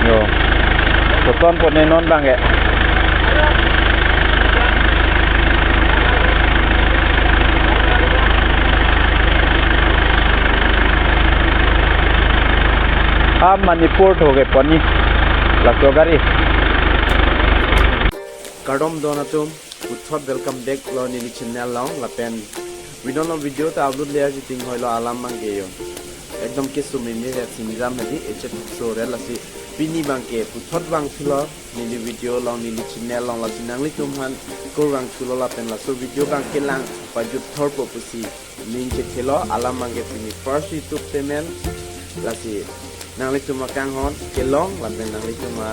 Yo. Beton pun non bang ya. Manipur हो गए पनी लक्ष्य गाड़ी Kardom donatum uthot welcome back lo ni channel long lapen video no video ta upload le aji ting hoilo alam mangge yo ekdom ke sumini re sinjam hadi eche so re lasi pini bangke uthot bang philo ni video long ni channel long la sinangli tumhan ko bang philo lapen la so video bang kelang pa ju thor popusi ning che khelo alam mangge pini first YouTube payment lasi nangli cuma kanghon kelong lapen nangli cuma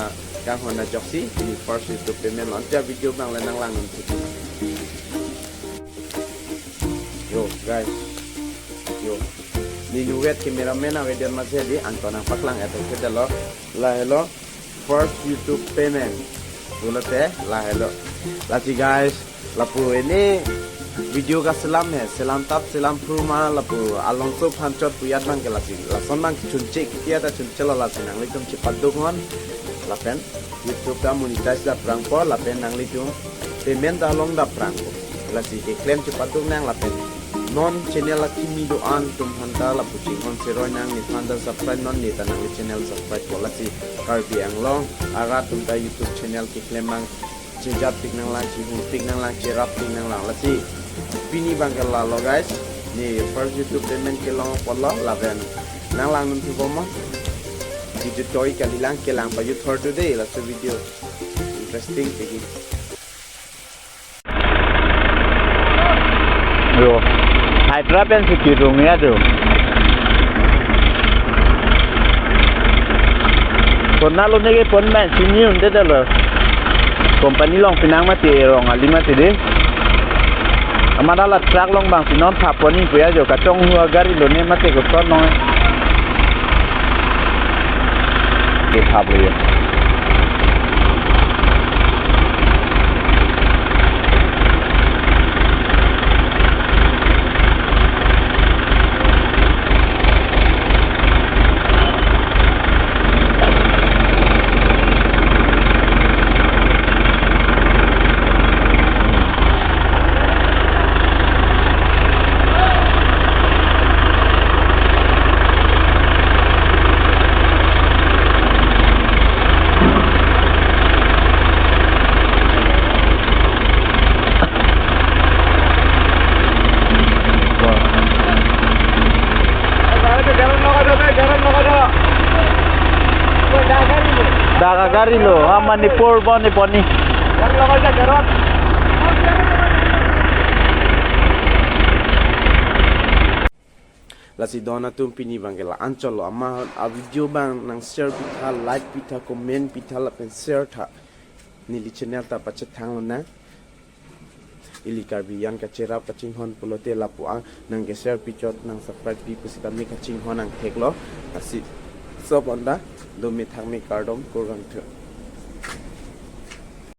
kanghon na joksi ini first YouTube payment launch video bang lenang lang untuk yo guys yo ni nuwet cameraman awet dan masih di antona paklang atau kita lo lah hello first YouTube payment dulu teh lah hello lagi guys lapu ini video ka selam hai selam tap selam purma lapu alonso pancot puyat bang kelasi lason bang cuncik kia ta cuncelo lasin ang litum cepat dongon lapen YouTube da monetize da prang po lapen ang litum payment da long da prang po lasi ke claim cepat dong nang lapen non channel la kimi doan tum hanta lapu chingon seroi nang ni thanda subscribe non ni ta nang channel subscribe po lasi karbi ang long aga tum da YouTube channel ke claim mang jejat tik nang lang chihun tik nang lang jerap tik nang lang lasi pini bangkel lo guys ni first YouTube payment kelong polo laven nang lang nuntu bomo video toy kalilang kelang pa YouTube today last video interesting tigi yo hydra pen sikirung ya tuh pernah lo nege pon man sini unde dalo company long pinang mati rong ali mati deh amada la track long bang sinon thaponi puya jo kachong hua gari lo ne mate ko son no ke thapu ye daga gari lo Manipur boni poni lasi dona tum pini bangela ancolo ama a video bang nang share pitha like pitha comment pitha la pen share tha ni channel ta pachet thang na ili karbi yang ka chera paching hon pulote la pu ang nang ke share pichot nang subscribe pi pusita mi ka ching hon ang theklo asi sob onda do mi thang mi kardom kurang the